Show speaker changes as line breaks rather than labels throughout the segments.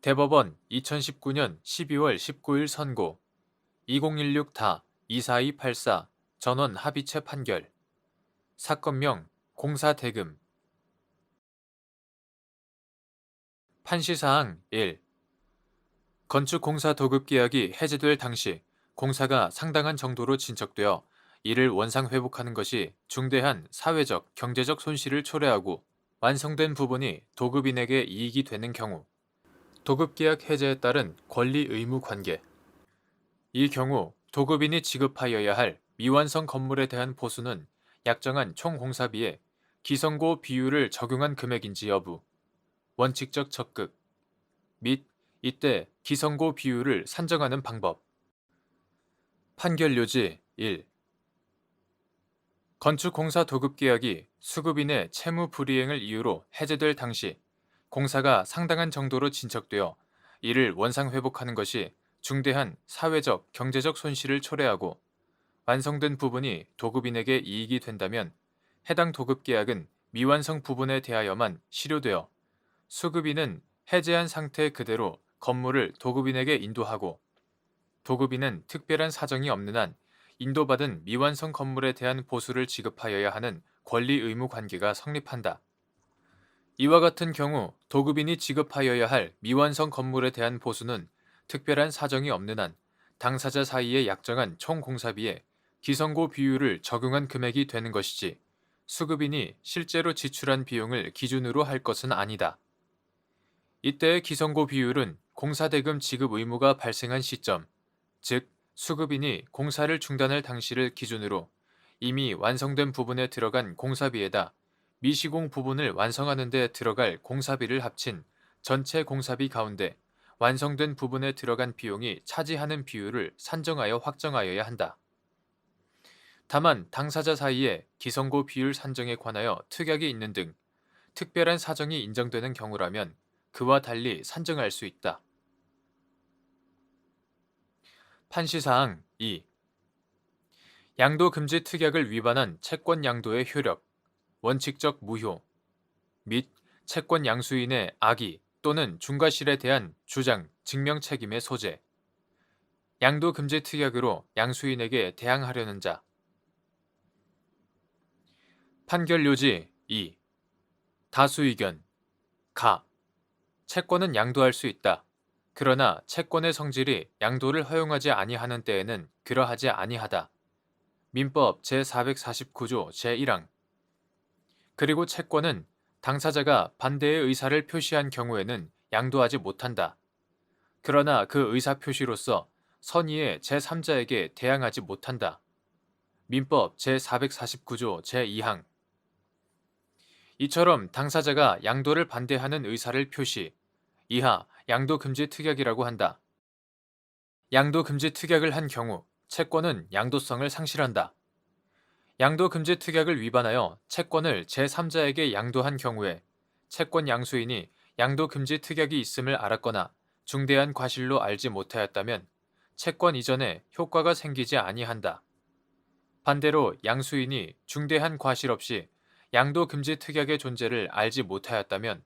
대법원 2019년 12월 19일 선고 2016-248284 전원 합의체 판결 사건명 공사대금 판시사항 1. 건축공사 도급계약이 해제될 당시 공사가 상당한 정도로 진척되어 이를 원상회복하는 것이 중대한 사회적, 경제적 손실을 초래하고 완성된 부분이 도급인에게 이익이 되는 경우 도급계약 해제에 따른 권리 의무 관계 이 경우 도급인이 지급하여야 할 미완성 건물에 대한 보수는 약정한 총 공사비에 기성고 비율을 적용한 금액인지 여부, 원칙적 적극 및 이때 기성고 비율을 산정하는 방법. 판결 요지 1. 건축공사 도급계약이 수급인의 채무 불이행을 이유로 해제될 당시 공사가 상당한 정도로 진척되어 이를 원상회복하는 것이 중대한 사회적, 경제적 손실을 초래하고 완성된 부분이 도급인에게 이익이 된다면 해당 도급계약은 미완성 부분에 대하여만 실효되어 수급인은 해제한 상태 그대로 건물을 도급인에게 인도하고 도급인은 특별한 사정이 없는 한 인도받은 미완성 건물에 대한 보수를 지급하여야 하는 권리 의무 관계가 성립한다. 이와 같은 경우 도급인이 지급하여야 할 미완성 건물에 대한 보수는 특별한 사정이 없는 한 당사자 사이에 약정한 총 공사비에 기성고 비율을 적용한 금액이 되는 것이지 수급인이 실제로 지출한 비용을 기준으로 할 것은 아니다. 이때의 기성고 비율은 공사대금 지급 의무가 발생한 시점, 즉 수급인이 공사를 중단할 당시를 기준으로 이미 완성된 부분에 들어간 공사비에다 미시공 부분을 완성하는 데 들어갈 공사비를 합친 전체 공사비 가운데 완성된 부분에 들어간 비용이 차지하는 비율을 산정하여 확정하여야 한다. 다만 당사자 사이에 기성고 비율 산정에 관하여 특약이 있는 등 특별한 사정이 인정되는 경우라면 그와 달리 산정할 수 있다. 판시사항 2. 양도금지 특약을 위반한 채권 양도의 효력, 원칙적 무효 및 채권 양수인의 악의 또는 중과실에 대한 주장, 증명 책임의 소재 양도금지 특약으로 양수인에게 대항하려는 자 판결 요지 2. 다수의견 가. 채권은 양도할 수 있다. 그러나 채권의 성질이 양도를 허용하지 아니하는 때에는 그러하지 아니하다. 민법 제449조 제1항 그리고 채권은 당사자가 반대의 의사를 표시한 경우에는 양도하지 못한다. 그러나 그 의사 표시로서 선의의 제3자에게 대항하지 못한다. 민법 제449조 제2항 이처럼 당사자가 양도를 반대하는 의사를 표시, 이하 양도금지 특약이라고 한다. 양도금지 특약을 한 경우 채권은 양도성을 상실한다. 양도금지 특약을 위반하여 채권을 제3자에게 양도한 경우에 채권 양수인이 양도금지 특약이 있음을 알았거나 중대한 과실로 알지 못하였다면 채권 이전에 효과가 생기지 아니한다. 반대로 양수인이 중대한 과실 없이 양도금지 특약의 존재를 알지 못하였다면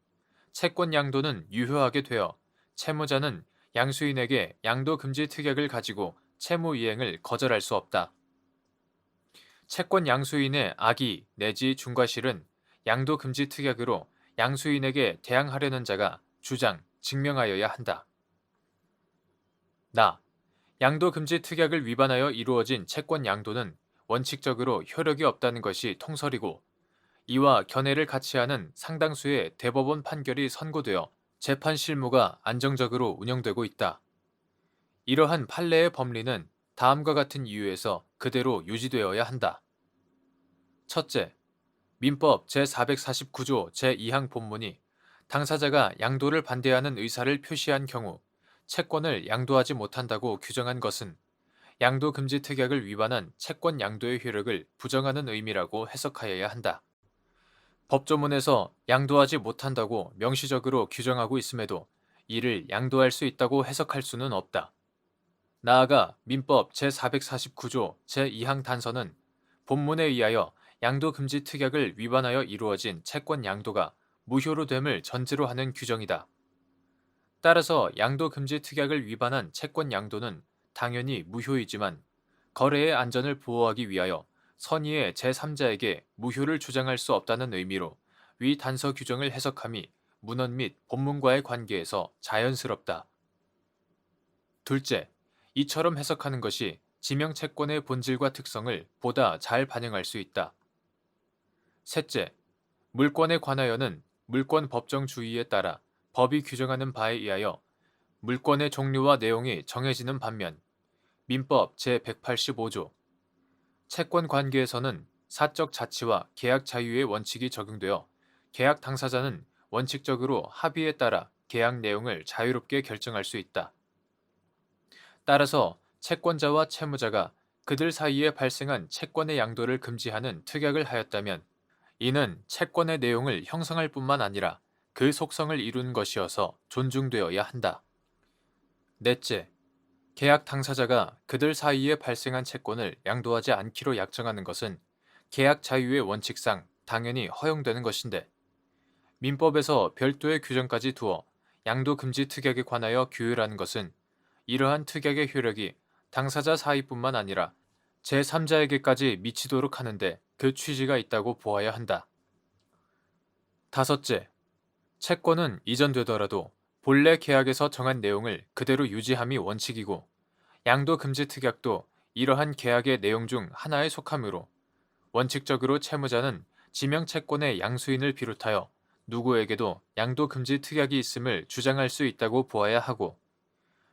채권 양도는 유효하게 되어 채무자는 양수인에게 양도금지 특약을 가지고 채무 이행을 거절할 수 없다. 채권 양수인의 악의 내지 중과실은 양도금지 특약으로 양수인에게 대항하려는 자가 주장, 증명하여야 한다. 양도금지 특약을 위반하여 이루어진 채권 양도는 원칙적으로 효력이 없다는 것이 통설이고 이와 견해를 같이 하는 상당수의 대법원 판결이 선고되어 재판 실무가 안정적으로 운영되고 있다. 이러한 판례의 법리는 다음과 같은 이유에서 그대로 유지되어야 한다. 첫째, 민법 제449조 제2항 본문이 당사자가 양도를 반대하는 의사를 표시한 경우 채권을 양도하지 못한다고 규정한 것은 양도금지 특약을 위반한 채권 양도의 효력을 부정하는 의미라고 해석하여야 한다. 법조문에서 양도하지 못한다고 명시적으로 규정하고 있음에도 이를 양도할 수 있다고 해석할 수는 없다. 나아가 민법 제449조 제2항 단서는 본문에 의하여 양도금지 특약을 위반하여 이루어진 채권 양도가 무효로 됨을 전제로 하는 규정이다. 따라서 양도금지 특약을 위반한 채권 양도는 당연히 무효이지만 거래의 안전을 보호하기 위하여 선의의 제3자에게 무효를 주장할 수 없다는 의미로 위 단서 규정을 해석함이 문헌 및 본문과의 관계에서 자연스럽다. 둘째, 이처럼 해석하는 것이 지명채권의 본질과 특성을 보다 잘 반영할 수 있다. 셋째, 물권에 관하여는 물권 법정 주의에 따라 법이 규정하는 바에 의하여 물권의 종류와 내용이 정해지는 반면 민법 제185조 채권 관계에서는 사적 자치와 계약 자유의 원칙이 적용되어 계약 당사자는 원칙적으로 합의에 따라 계약 내용을 자유롭게 결정할 수 있다. 따라서 채권자와 채무자가 그들 사이에 발생한 채권의 양도를 금지하는 특약을 하였다면 이는 채권의 내용을 형성할 뿐만 아니라 그 속성을 이루는 것이어서 존중되어야 한다. 넷째, 계약 당사자가 그들 사이에 발생한 채권을 양도하지 않기로 약정하는 것은 계약 자유의 원칙상 당연히 허용되는 것인데 민법에서 별도의 규정까지 두어 양도 금지 특약에 관하여 규율하는 것은 이러한 특약의 효력이 당사자 사이뿐만 아니라 제3자에게까지 미치도록 하는데 그 취지가 있다고 보아야 한다. 다섯째, 채권은 이전되더라도 본래 계약에서 정한 내용을 그대로 유지함이 원칙이고 양도금지 특약도 이러한 계약의 내용 중 하나에 속하므로 원칙적으로 채무자는 지명채권의 양수인을 비롯하여 누구에게도 양도금지 특약이 있음을 주장할 수 있다고 보아야 하고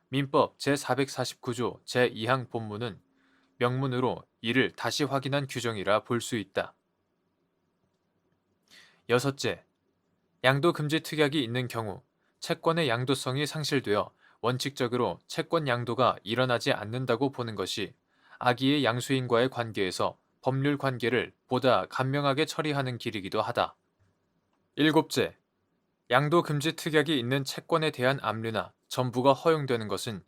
민법 제449조 제2항 본문은 명문으로 이를 다시 확인한 규정이라 볼 수 있다. 여섯째, 양도금지 특약이 있는 경우 채권의 양도성이 상실되어 원칙적으로 채권 양도가 일어나지 않는다고 보는 것이 악의의 양수인과의 관계에서 법률 관계를 보다 간명하게 처리하는 길이기도 하다. 일곱째, 양도금지 특약이 있는 채권에 대한 압류나 전부가 허용되는 것은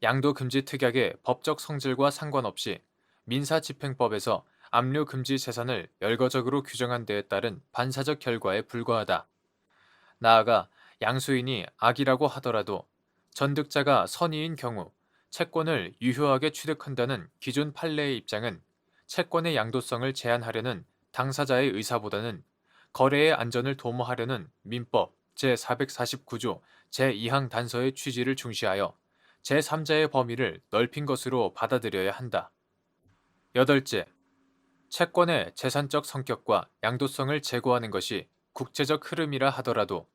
양도금지 특약의 법적 성질과 상관없이 민사집행법에서 압류금지 재산을 열거적으로 규정한 데에 따른 반사적 결과에 불과하다. 나아가 양수인이 악이라고 하더라도 전득자가 선의인 경우 채권을 유효하게 취득한다는 기존 판례의 입장은 채권의 양도성을 제한하려는 당사자의 의사보다는 거래의 안전을 도모하려는 민법 제449조 제2항 단서의 취지를 중시하여 제3자의 범위를 넓힌 것으로 받아들여야 한다. 여덟째, 채권의 재산적 성격과 양도성을 제고하는 것이 국제적 흐름이라 하더라도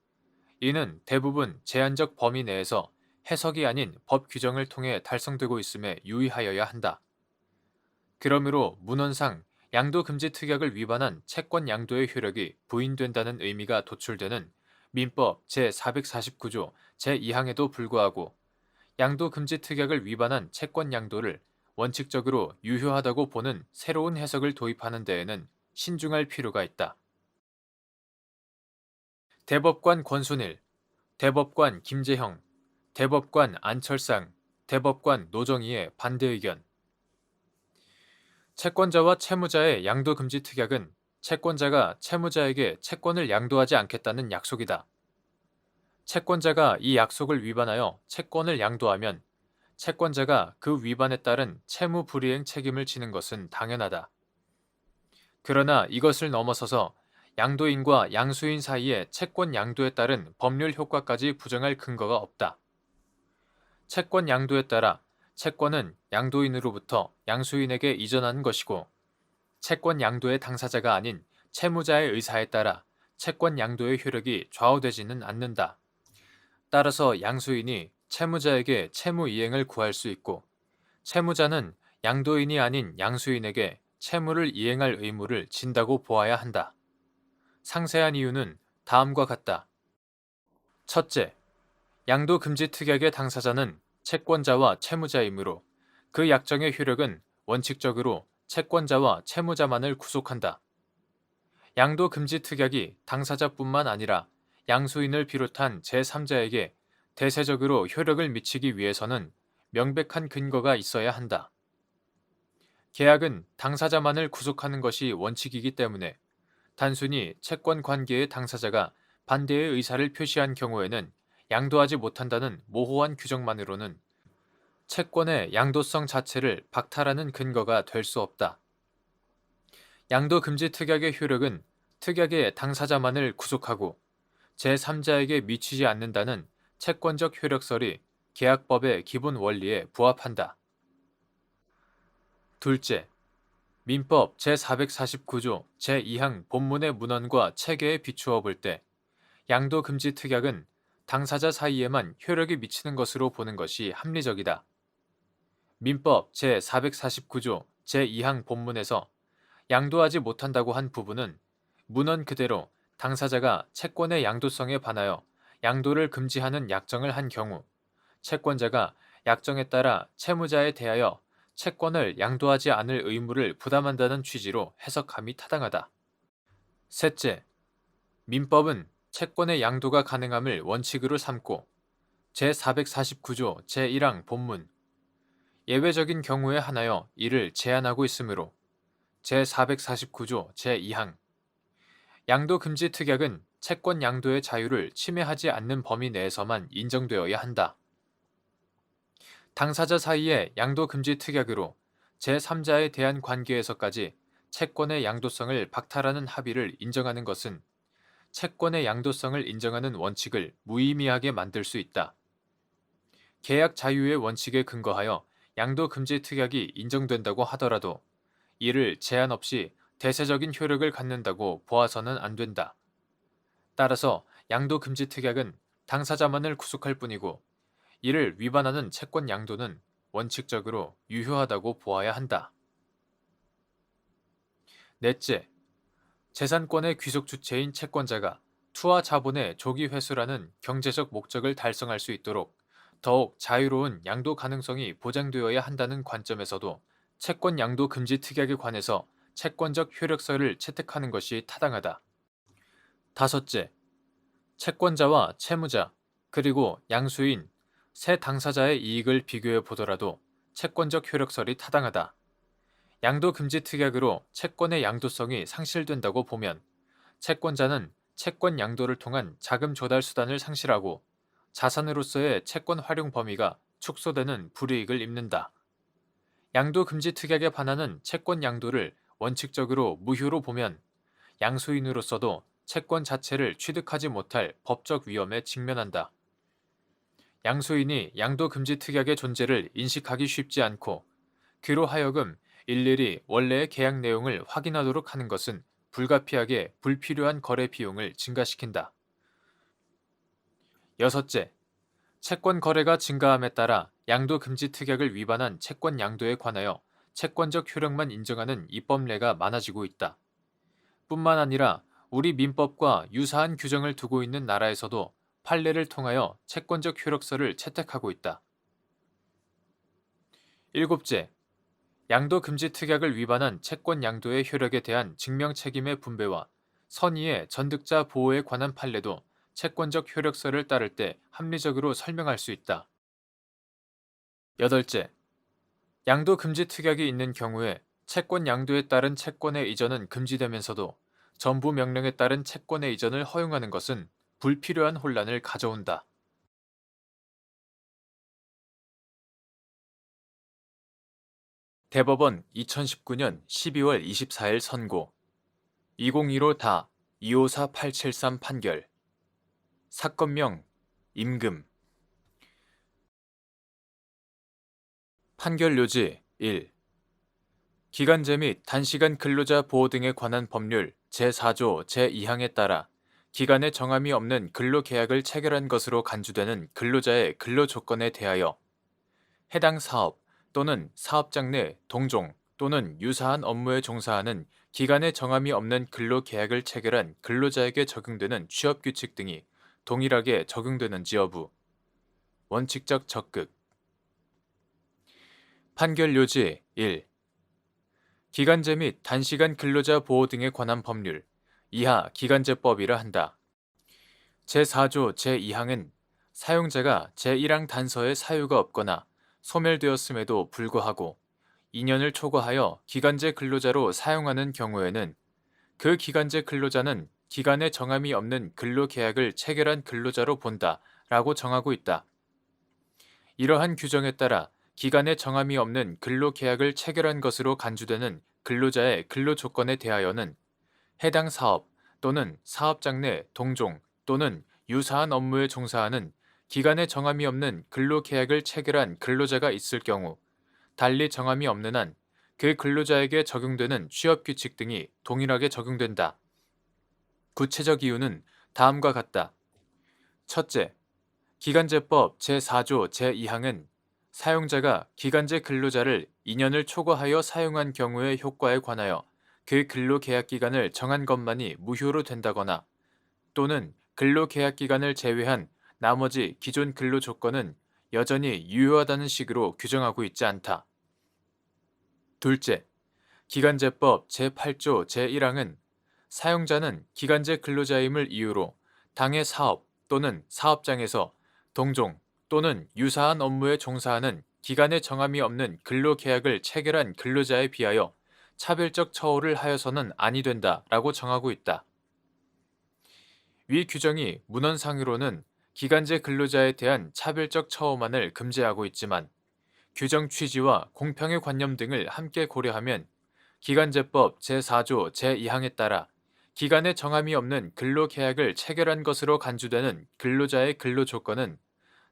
이는 대부분 제한적 범위 내에서 해석이 아닌 법 규정을 통해 달성되고 있음에 유의하여야 한다. 그러므로 문헌상 양도금지 특약을 위반한 채권 양도의 효력이 부인된다는 의미가 도출되는 민법 제449조 제2항에도 불구하고 양도금지 특약을 위반한 채권 양도를 원칙적으로 유효하다고 보는 새로운 해석을 도입하는 데에는 신중할 필요가 있다. 대법관 권순일, 대법관 김재형, 대법관 안철상, 대법관 노정희의 반대 의견. 채권자와 채무자의 양도금지 특약은 채권자가 채무자에게 채권을 양도하지 않겠다는 약속이다. 채권자가 이 약속을 위반하여 채권을 양도하면 채권자가 그 위반에 따른 채무 불이행 책임을 지는 것은 당연하다. 그러나 이것을 넘어서서 양도인과 양수인 사이의 채권 양도에 따른 법률 효과까지 부정할 근거가 없다. 채권 양도에 따라 채권은 양도인으로부터 양수인에게 이전하는 것이고 채권 양도의 당사자가 아닌 채무자의 의사에 따라 채권 양도의 효력이 좌우되지는 않는다. 따라서 양수인이 채무자에게 채무 이행을 구할 수 있고 채무자는 양도인이 아닌 양수인에게 채무를 이행할 의무를 진다고 보아야 한다. 상세한 이유는 다음과 같다. 첫째, 양도금지 특약의 당사자는 채권자와 채무자이므로 그 약정의 효력은 원칙적으로 채권자와 채무자만을 구속한다. 양도금지 특약이 당사자뿐만 아니라 양수인을 비롯한 제3자에게 대세적으로 효력을 미치기 위해서는 명백한 근거가 있어야 한다. 계약은 당사자만을 구속하는 것이 원칙이기 때문에 단순히 채권 관계의 당사자가 반대의 의사를 표시한 경우에는 양도하지 못한다는 모호한 규정만으로는 채권의 양도성 자체를 박탈하는 근거가 될 수 없다. 양도금지 특약의 효력은 특약의 당사자만을 구속하고 제3자에게 미치지 않는다는 채권적 효력설이 계약법의 기본 원리에 부합한다. 둘째, 민법 제449조 제2항 본문의 문헌과 체계에 비추어 볼 때 양도금지 특약은 당사자 사이에만 효력이 미치는 것으로 보는 것이 합리적이다. 민법 제449조 제2항 본문에서 양도하지 못한다고 한 부분은 문헌 그대로 당사자가 채권의 양도성에 반하여 양도를 금지하는 약정을 한 경우 채권자가 약정에 따라 채무자에 대하여 채권을 양도하지 않을 의무를 부담한다는 취지로 해석함이 타당하다. 셋째, 민법은 채권의 양도가 가능함을 원칙으로 삼고 제449조 제1항 본문 예외적인 경우에 한하여 이를 제한하고 있으므로 제449조 제2항 양도금지 특약은 채권 양도의 자유를 침해하지 않는 범위 내에서만 인정되어야 한다. 당사자 사이의 양도금지 특약으로 제3자에 대한 관계에서까지 채권의 양도성을 박탈하는 합의를 인정하는 것은 채권의 양도성을 인정하는 원칙을 무의미하게 만들 수 있다. 계약 자유의 원칙에 근거하여 양도금지 특약이 인정된다고 하더라도 이를 제한 없이 대세적인 효력을 갖는다고 보아서는 안 된다. 따라서 양도금지 특약은 당사자만을 구속할 뿐이고 이를 위반하는 채권 양도는 원칙적으로 유효하다고 보아야 한다. 넷째, 재산권의 귀속 주체인 채권자가 투하 자본의 조기 회수라는 경제적 목적을 달성할 수 있도록 더욱 자유로운 양도 가능성이 보장되어야 한다는 관점에서도 채권 양도 금지 특약에 관해서 채권적 효력설을 채택하는 것이 타당하다. 다섯째, 채권자와 채무자, 그리고 양수인, 세 당사자의 이익을 비교해 보더라도 채권적 효력설이 타당하다. 양도 금지 특약으로 채권의 양도성이 상실된다고 보면 채권자는 채권 양도를 통한 자금 조달 수단을 상실하고 자산으로서의 채권 활용 범위가 축소되는 불이익을 입는다. 양도 금지 특약에 반하는 채권 양도를 원칙적으로 무효로 보면 양수인으로서도 채권 자체를 취득하지 못할 법적 위험에 직면한다. 양수인이 양도 금지 특약의 존재를 인식하기 쉽지 않고 그로 하여금 일일이 원래의 계약 내용을 확인하도록 하는 것은 불가피하게 불필요한 거래 비용을 증가시킨다. 여섯째, 채권 거래가 증가함에 따라 양도 금지 특약을 위반한 채권 양도에 관하여 채권적 효력만 인정하는 입법례가 많아지고 있다. 뿐만 아니라 우리 민법과 유사한 규정을 두고 있는 나라에서도 판례를 통하여 채권적 효력설을 채택하고 있다. 일곱째, 양도 금지 특약을 위반한 채권 양도의 효력에 대한 증명 책임의 분배와 선의의 전득자 보호에 관한 판례도 채권적 효력설을 따를 때 합리적으로 설명할 수 있다. 여덟째, 양도 금지 특약이 있는 경우에 채권 양도에 따른 채권의 이전은 금지되면서도 전부 명령에 따른 채권의 이전을 허용하는 것은 불필요한 혼란을 가져온다. 대법원 2019년 12월 24일 선고 2015다 254873 판결 사건명 임금 판결 요지 1. 기간제 및 단시간 근로자 보호 등에 관한 법률 제4조 제2항에 따라 기간에 정함이 없는 근로계약을 체결한 것으로 간주되는 근로자의 근로조건에 대하여 해당 사업 또는 사업장 내 동종 또는 유사한 업무에 종사하는 기간에 정함이 없는 근로계약을 체결한 근로자에게 적용되는 취업규칙 등이 동일하게 적용되는지 여부 원칙적 적극 판결 요지 1. 기간제 및 단시간 근로자 보호 등에 관한 법률 이하 기간제법이라 한다. 제4조 제2항은 사용자가 제1항 단서에 사유가 없거나 소멸되었음에도 불구하고 2년을 초과하여 기간제 근로자로 사용하는 경우에는 그 기간제 근로자는 기간에 정함이 없는 근로계약을 체결한 근로자로 본다 라고 정하고 있다. 이러한 규정에 따라 기간에 정함이 없는 근로계약을 체결한 것으로 간주되는 근로자의 근로조건에 대하여는 해당 사업 또는 사업장 내 동종 또는 유사한 업무에 종사하는 기간에 정함이 없는 근로계약을 체결한 근로자가 있을 경우 달리 정함이 없는 한 그 근로자에게 적용되는 취업규칙 등이 동일하게 적용된다. 구체적 이유는 다음과 같다. 첫째, 기간제법 제4조 제2항은 사용자가 기간제 근로자를 2년을 초과하여 사용한 경우의 효과에 관하여 그 근로계약 기간을 정한 것만이 무효로 된다거나 또는 근로계약 기간을 제외한 나머지 기존 근로 조건은 여전히 유효하다는 식으로 규정하고 있지 않다. 둘째, 기간제법 제8조 제1항은 사용자는 기간제 근로자임을 이유로 당해 사업 또는 사업장에서 동종 또는 유사한 업무에 종사하는 기간에 정함이 없는 근로계약을 체결한 근로자에 비하여 차별적 처우를 하여서는 아니 된다라고 정하고 있다. 위 규정이 문헌상으로는 기간제 근로자에 대한 차별적 처우만을 금지하고 있지만 규정 취지와 공평의 관념 등을 함께 고려하면 기간제법 제4조 제2항에 따라 기간에 정함이 없는 근로계약을 체결한 것으로 간주되는 근로자의 근로조건은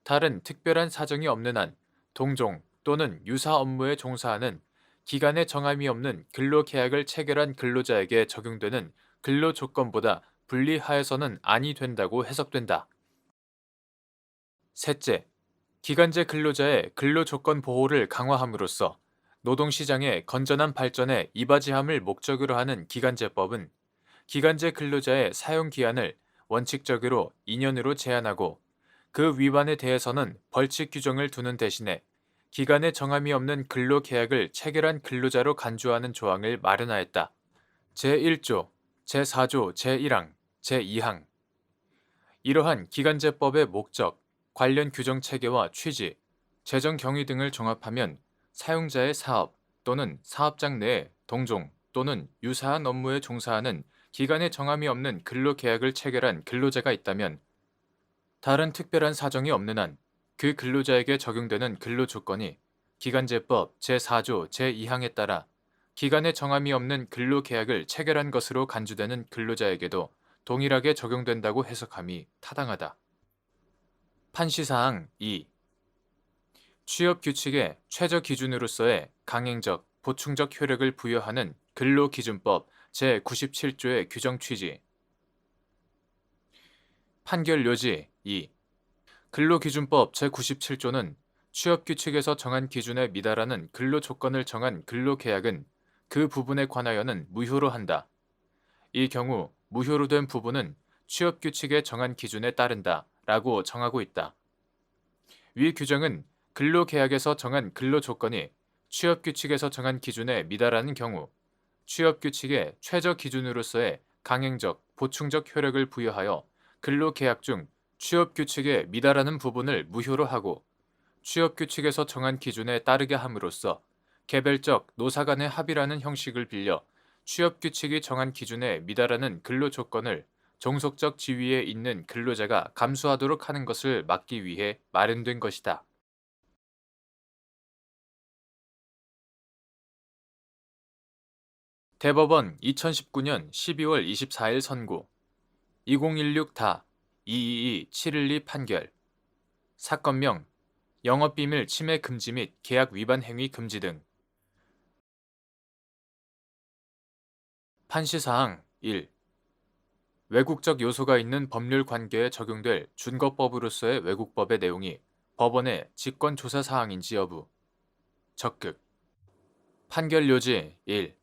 다른 특별한 사정이 없는 한 동종 또는 유사 업무에 종사하는 기간에 정함이 없는 근로계약을 체결한 근로자에게 적용되는 근로조건보다 불리하여서는 아니 된다고 해석된다. 셋째, 기간제 근로자의 근로조건 보호를 강화함으로써 노동시장의 건전한 발전에 이바지함을 목적으로 하는 기간제법은 기간제 근로자의 사용기한을 원칙적으로 2년으로 제한하고 그 위반에 대해서는 벌칙 규정을 두는 대신에 기간에 정함이 없는 근로계약을 체결한 근로자로 간주하는 조항을 마련하였다. 제1조, 제4조 제1항, 제2항 이러한 기간제법의 목적, 관련 규정 체계와 취지, 재정 경위 등을 종합하면 사용자의 사업 또는 사업장 내에 동종 또는 유사한 업무에 종사하는 기간에 정함이 없는 근로계약을 체결한 근로자가 있다면 다른 특별한 사정이 없는 한 그 근로자에게 적용되는 근로조건이 기간제법 제4조 제2항에 따라 기간에 정함이 없는 근로계약을 체결한 것으로 간주되는 근로자에게도 동일하게 적용된다고 해석함이 타당하다. 판시사항 2. 취업규칙의 최저 기준으로서의 강행적, 보충적 효력을 부여하는 근로기준법 제97조의 규정 취지. 판결 요지 2. 근로기준법 제97조는 취업규칙에서 정한 기준에 미달하는 근로조건을 정한 근로계약은 그 부분에 관하여는 무효로 한다. 이 경우 무효로 된 부분은 취업규칙에 정한 기준에 따른다 라고 정하고 있다. 위 규정은 근로계약에서 정한 근로조건이 취업규칙에서 정한 기준에 미달하는 경우 취업규칙의 최저 기준으로서의 강행적, 보충적 효력을 부여하여 근로계약 중 취업규칙에 미달하는 부분을 무효로 하고 취업규칙에서 정한 기준에 따르게 함으로써 개별적 노사 간의 합의라는 형식을 빌려 취업규칙이 정한 기준에 미달하는 근로조건을 종속적 지위에 있는 근로자가 감수하도록 하는 것을 막기 위해 마련된 것이다. 대법원 2019년 12월 24일 선고 2016-222-712 판결 사건명 영업비밀 침해 금지 및 계약 위반 행위 금지 등 판시사항 1. 외국적 요소가 있는 법률 관계에 적용될 준거법으로서의 외국법의 내용이 법원의 직권조사 사항인지 여부 적극 판결 요지 1.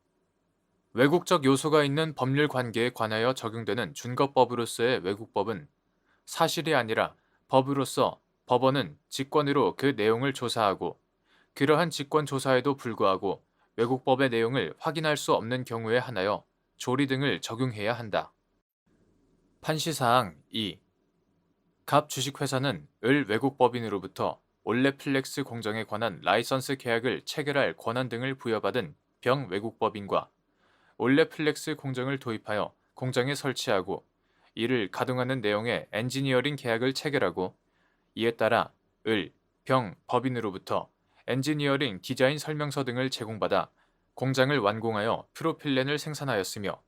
외국적 요소가 있는 법률 관계에 관하여 적용되는 준거법으로서의 외국법은 사실이 아니라 법으로서 법원은 직권으로 그 내용을 조사하고 그러한 직권 조사에도 불구하고 외국법의 내용을 확인할 수 없는 경우에 한하여 조리 등을 적용해야 한다. 판시사항 2. 갑 주식회사는 을 외국법인으로부터 올레플렉스 공정에 관한 라이선스 계약을 체결할 권한 등을 부여받은 병 외국법인과 올레플렉스 공정을 도입하여 공장에 설치하고 이를 가동하는 내용의 엔지니어링 계약을 체결하고 이에 따라 을, 병, 법인으로부터 엔지니어링 디자인 설명서 등을 제공받아 공장을 완공하여 프로필렌을 생산하였으며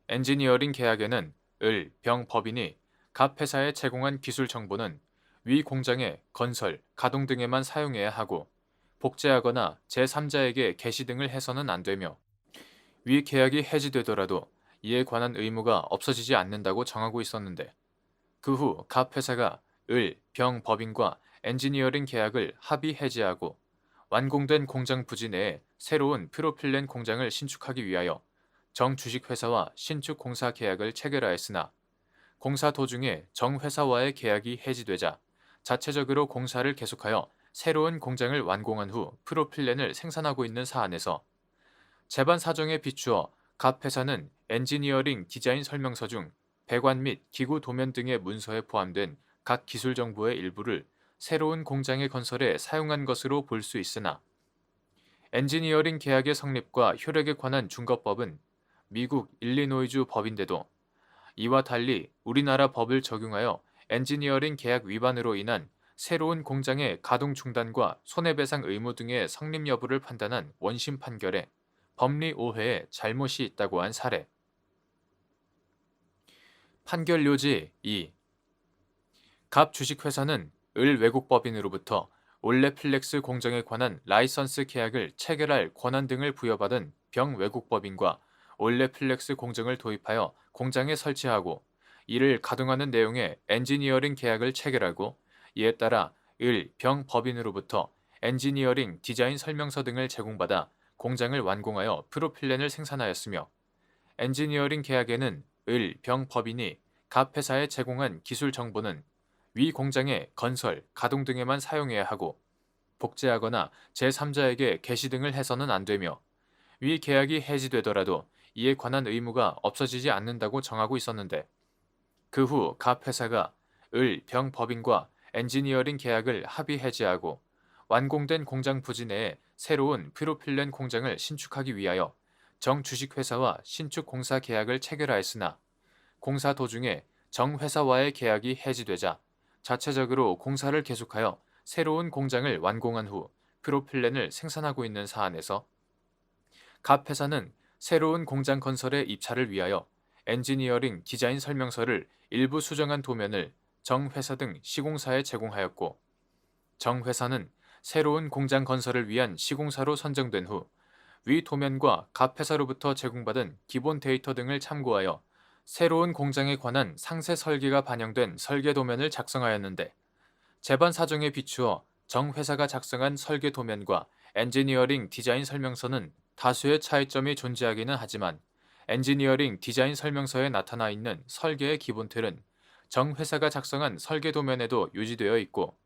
엔지니어링 계약에는 을, 병, 법인이 갑 회사에 제공한 기술 정보는 위 공장의 건설, 가동 등에만 사용해야 하고 복제하거나 제3자에게 개시 등을 해서는 안 되며 위 계약이 해지되더라도 이에 관한 의무가 없어지지 않는다고 정하고 있었는데 그 후 갑 회사가 을, 병, 법인과 엔지니어링 계약을 합의 해지하고 완공된 공장 부지 내에 새로운 프로필렌 공장을 신축하기 위하여 정주식회사와 신축 공사 계약을 체결하였으나 공사 도중에 정회사와의 계약이 해지되자 자체적으로 공사를 계속하여 새로운 공장을 완공한 후 프로필렌을 생산하고 있는 사안에서 재반 사정에 비추어 갑 회사는 엔지니어링 디자인 설명서 중 배관 및 기구 도면 등의 문서에 포함된 각 기술 정보의 일부를 새로운 공장의 건설에 사용한 것으로 볼 수 있으나 엔지니어링 계약의 성립과 효력에 관한 준거법은 미국 일리노이주 법인데도 이와 달리 우리나라 법을 적용하여 엔지니어링 계약 위반으로 인한 새로운 공장의 가동 중단과 손해배상 의무 등의 성립 여부를 판단한 원심 판결에 법리 오해에 잘못이 있다고 한 사례. 판결 요지 2. 갑 주식회사는 을 외국법인으로부터 올레플렉스 공정에 관한 라이선스 계약을 체결할 권한 등을 부여받은 병 외국법인과 올레플렉스 공정을 도입하여 공장에 설치하고 이를 가동하는 내용의 엔지니어링 계약을 체결하고 이에 따라 을, 병 법인으로부터 엔지니어링 디자인 설명서 등을 제공받아 공장을 완공하여 프로필렌을 생산하였으며 엔지니어링 계약에는 을, 병 법인이 갑 회사에 제공한 기술 정보는 위 공장의 건설, 가동 등에만 사용해야 하고 복제하거나 제3자에게 개시 등을 해서는 안 되며 위 계약이 해지되더라도 이에 관한 의무가 없어지지 않는다고 정하고 있었는데 그 후 갑 회사가 을, 병 법인과 엔지니어링 계약을 합의 해지하고 완공된 공장 부지 내에 새로운 프로필렌 공장을 신축하기 위하여 정주식회사와 신축 공사 계약을 체결하였으나 공사 도중에 정회사와의 계약이 해지되자 자체적으로 공사를 계속하여 새로운 공장을 완공한 후 프로필렌을 생산하고 있는 사안에서 갑 회사는 새로운 공장 건설의 입찰을 위하여 엔지니어링 디자인 설명서를 일부 수정한 도면을 정회사 등 시공사에 제공하였고 정회사는 새로운 공장 건설을 위한 시공사로 선정된 후 위 도면과 갑 회사로부터 제공받은 기본 데이터 등을 참고하여 새로운 공장에 관한 상세 설계가 반영된 설계 도면을 작성하였는데 재반 사정에 비추어 정 회사가 작성한 설계 도면과 엔지니어링 디자인 설명서는 다수의 차이점이 존재하기는 하지만 엔지니어링 디자인 설명서에 나타나 있는 설계의 기본 틀은 정 회사가 작성한 설계 도면에도 유지되어 있고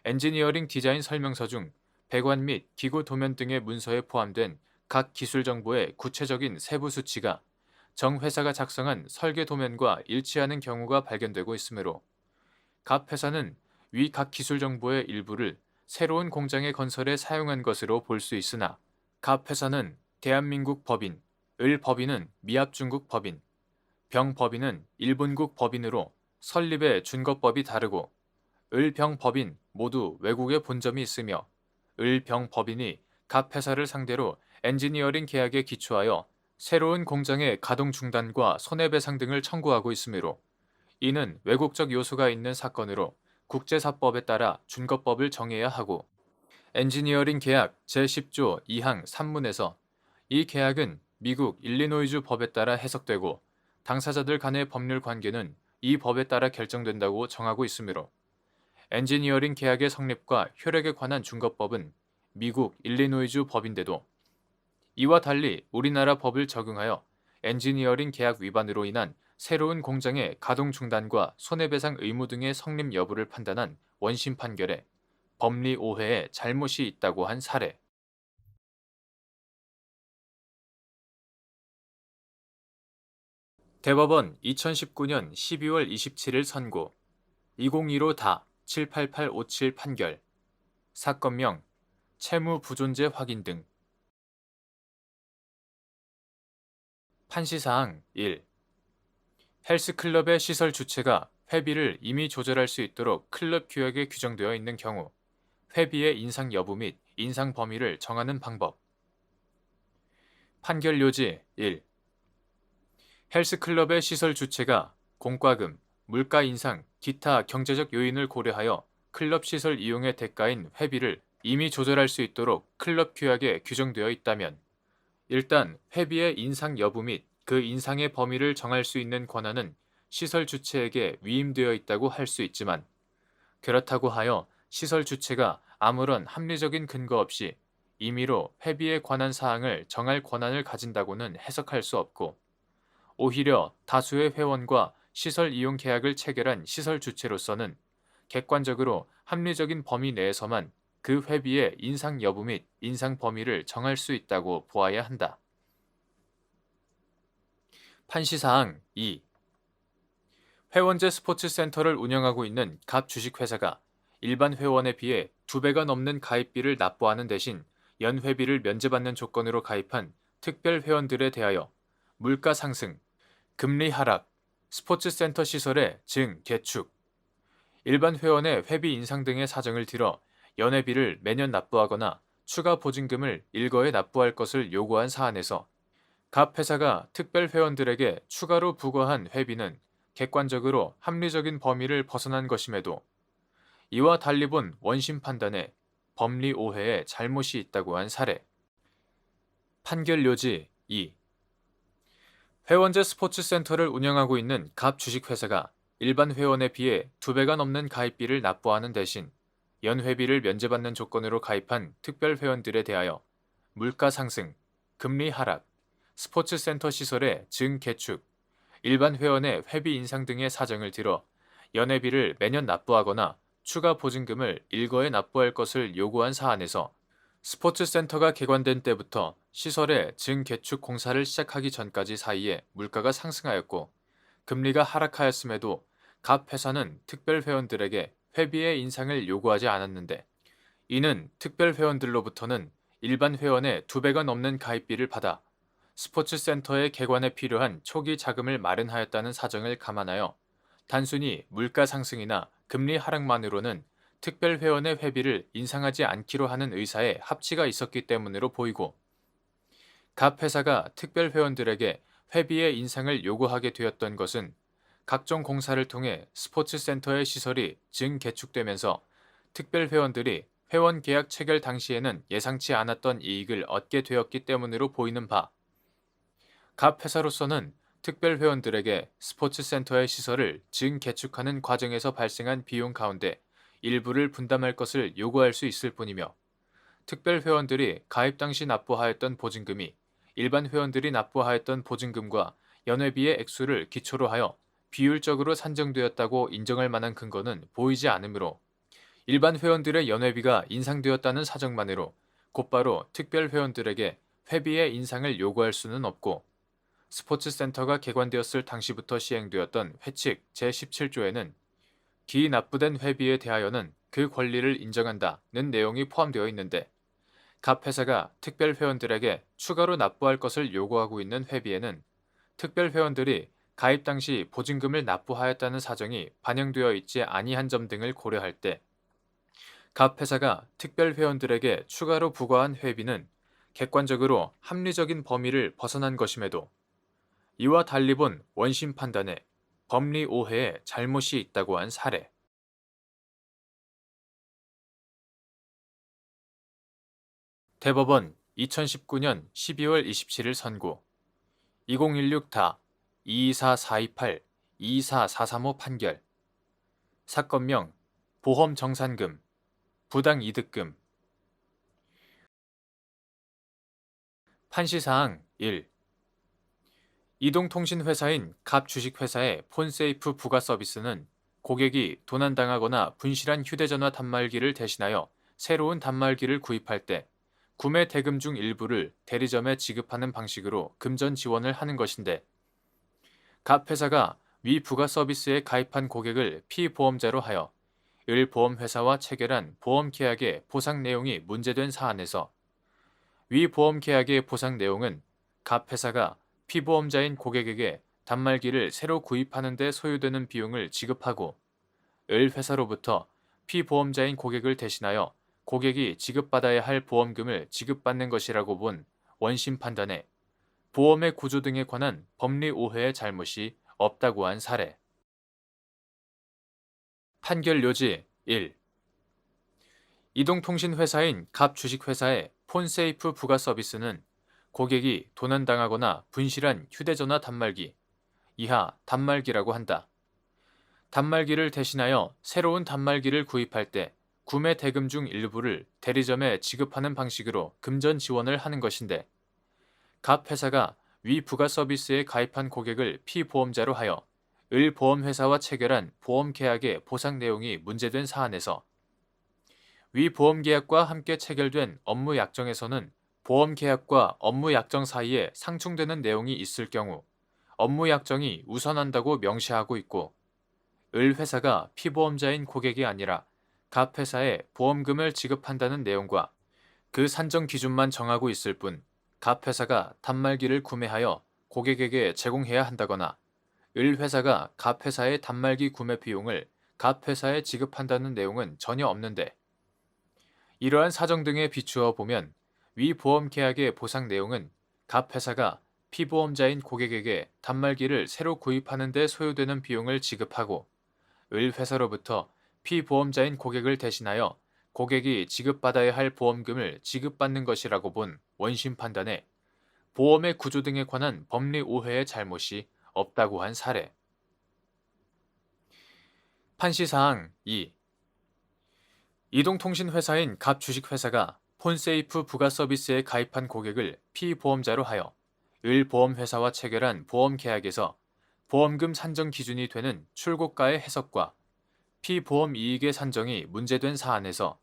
엔지니어링 디자인 설명서 중 배관 및 기구 도면 등의 문서에 포함된 각 기술 정보의 구체적인 세부 수치가 정 회사가 작성한 설계 도면과 일치하는 경우가 발견되고 있으므로 갑 회사는 위 각 기술 정보의 일부를 새로운 공장의 건설에 사용한 것으로 볼 수 있으나 갑 회사는 대한민국 법인, 을 법인은 미합 중국 법인, 병 법인은 일본국 법인으로 설립의 준거법이 다르고 을, 병 법인 모두 외국에 본점이 있으며 을, 병 법인이 갑 회사를 상대로 엔지니어링 계약에 기초하여 새로운 공장의 가동 중단과 손해배상 등을 청구하고 있으므로 이는 왜곡적 요소가 있는 사건으로 국제사법에 따라 준거법을 정해야 하고 엔지니어링 계약 제10조 2항 3문에서 이 계약은 미국 일리노이주 법에 따라 해석되고 당사자들 간의 법률 관계는 이 법에 따라 결정된다고 정하고 있으므로 엔지니어링 계약의 성립과 효력에 관한 준거법은 미국 일리노이주 법인데도 이와 달리 우리나라 법을 적용하여 엔지니어링 계약 위반으로 인한 새로운 공장의 가동 중단과 손해배상 의무 등의 성립 여부를 판단한 원심 판결에 법리 오해에 잘못이 있다고 한 사례. 대법원 2019년 12월 27일 선고 2015-78857 판결 사건명 채무 부존재 확인 등 판시사항 1. 헬스클럽의 시설 주체가 회비를 이미 조절할 수 있도록 클럽 규약에 규정되어 있는 경우, 회비의 인상 여부 및 인상 범위를 정하는 방법. 판결 요지 1. 헬스클럽의 시설 주체가 공과금, 물가 인상, 기타 경제적 요인을 고려하여 클럽 시설 이용의 대가인 회비를 이미 조절할 수 있도록 클럽 규약에 규정되어 있다면, 일단 회비의 인상 여부 및 그 인상의 범위를 정할 수 있는 권한은 시설 주체에게 위임되어 있다고 할 수 있지만, 그렇다고 하여 시설 주체가 아무런 합리적인 근거 없이 임의로 회비에 관한 사항을 정할 권한을 가진다고는 해석할 수 없고, 오히려 다수의 회원과 시설 이용 계약을 체결한 시설 주체로서는 객관적으로 합리적인 범위 내에서만 그 회비의 인상 여부 및 인상 범위를 정할 수 있다고 보아야 한다. 판시사항 2. 회원제 스포츠센터를 운영하고 있는 갑 주식회사가 일반 회원에 비해 2배가 넘는 가입비를 납부하는 대신 연회비를 면제받는 조건으로 가입한 특별 회원들에 대하여 물가 상승, 금리 하락, 스포츠센터 시설의 개축, 일반 회원의 회비 인상 등의 사정을 들어 연회비를 매년 납부하거나 추가 보증금을 일거에 납부할 것을 요구한 사안에서 갑 회사가 특별 회원들에게 추가로 부과한 회비는 객관적으로 합리적인 범위를 벗어난 것임에도 이와 달리 본 원심 판단에 법리 오해에 잘못이 있다고 한 사례. 판결 요지 2. 회원제 스포츠센터를 운영하고 있는 갑 주식회사가 일반 회원에 비해 2배가 넘는 가입비를 납부하는 대신 연회비를 면제받는 조건으로 가입한 특별 회원들에 대하여 물가 상승, 금리 하락, 스포츠센터 시설의 개축, 일반 회원의 회비 인상 등의 사정을 들어 연회비를 매년 납부하거나 추가 보증금을 일거에 납부할 것을 요구한 사안에서 스포츠센터가 개관된 때부터 시설의 개축 공사를 시작하기 전까지 사이에 물가가 상승하였고 금리가 하락하였음에도 갑 회사는 특별 회원들에게 회비의 인상을 요구하지 않았는데, 이는 특별 회원들로부터는 일반 회원의 2배가 넘는 가입비를 받아 스포츠센터의 개관에 필요한 초기 자금을 마련하였다는 사정을 감안하여 단순히 물가 상승이나 금리 하락만으로는 특별 회원의 회비를 인상하지 않기로 하는 의사에 합치가 있었기 때문으로 보이고, 갑 회사가 특별 회원들에게 회비의 인상을 요구하게 되었던 것은 각종 공사를 통해 스포츠센터의 시설이 개축되면서 특별 회원들이 회원 계약 체결 당시에는 예상치 않았던 이익을 얻게 되었기 때문으로 보이는 바, 갑 회사로서는 특별 회원들에게 스포츠센터의 시설을 개축하는 과정에서 발생한 비용 가운데 일부를 분담할 것을 요구할 수 있을 뿐이며, 특별 회원들이 가입 당시 납부하였던 보증금이 일반 회원들이 납부하였던 보증금과 연회비의 액수를 기초로 하여 비율적으로 산정되었다고 인정할 만한 근거는 보이지 않으므로 일반 회원들의 연회비가 인상되었다는 사정만으로 곧바로 특별 회원들에게 회비의 인상을 요구할 수는 없고, 스포츠센터가 개관되었을 당시부터 시행되었던 회칙 제17조에는 기 납부된 회비에 대하여는 그 권리를 인정한다는 내용이 포함되어 있는데, 갑 회사가 특별 회원들에게 추가로 납부할 것을 요구하고 있는 회비에는 특별 회원들이 가입 당시 보증금을 납부하였다는 사정이 반영되어 있지 아니한 점 등을 고려할 때 갑 회사가 특별 회원들에게 추가로 부과한 회비는 객관적으로 합리적인 범위를 벗어난 것임에도 이와 달리 본 원심 판단에 법리 오해에 잘못이 있다고 한 사례. 대법원 2019년 12월 27일 선고 2016다 224428 24435 판결. 사건명 보험정산금, 부당이득금. 판시사항 1. 이동통신회사인 갑 주식회사의 폰세이프 부가 서비스는 고객이 도난당하거나 분실한 휴대전화 단말기를 대신하여 새로운 단말기를 구입할 때 구매 대금 중 일부를 대리점에 지급하는 방식으로 금전 지원을 하는 것인데, 갑 회사가 위 부가 서비스에 가입한 고객을 피보험자로 하여 을 보험회사와 체결한 보험계약의 보상 내용이 문제된 사안에서 위 보험계약의 보상 내용은 갑 회사가 피보험자인 고객에게 단말기를 새로 구입하는 데 소요되는 비용을 지급하고, 을 회사로부터 피보험자인 고객을 대신하여 고객이 지급받아야 할 보험금을 지급받는 것이라고 본 원심 판단에 보험의 구조 등에 관한 법리 오해의 잘못이 없다고 한 사례. 판결 요지 1. 이동통신회사인 갑 주식회사의 폰세이프 부가 서비스는 고객이 도난당하거나 분실한 휴대전화 단말기, 이하 단말기라고 한다. 단말기를 대신하여 새로운 단말기를 구입할 때 구매 대금 중 일부를 대리점에 지급하는 방식으로 금전 지원을 하는 것인데, 갑 회사가 위 부가 서비스에 가입한 고객을 피보험자로 하여 을 보험회사와 체결한 보험 계약의 보상 내용이 문제된 사안에서 위 보험 계약과 함께 체결된 업무 약정에서는 보험 계약과 업무 약정 사이에 상충되는 내용이 있을 경우 업무 약정이 우선한다고 명시하고 있고, 을 회사가 피보험자인 고객이 아니라 갑 회사에 보험금을 지급한다는 내용과 그 산정 기준만 정하고 있을 뿐, 갑 회사가 단말기를 구매하여 고객에게 제공해야 한다거나 을 회사가 갑 회사의 단말기 구매 비용을 갑 회사에 지급한다는 내용은 전혀 없는데, 이러한 사정 등에 비추어 보면 위 보험 계약의 보상 내용은 갑 회사가 피보험자인 고객에게 단말기를 새로 구입하는 데 소요되는 비용을 지급하고, 을 회사로부터 피보험자인 고객을 대신하여 고객이 지급받아야 할 보험금을 지급받는 것이라고 본 원심 판단에 보험의 구조 등에 관한 법리 오해의 잘못이 없다고 한 사례. 판시사항 2. 이동통신회사인 갑 주식회사가 폰세이프 부가 서비스에 가입한 고객을 피보험자로 하여 을 보험회사와 체결한 보험 계약에서 보험금 산정 기준이 되는 출고가의 해석과 피보험 이익의 산정이 문제된 사안에서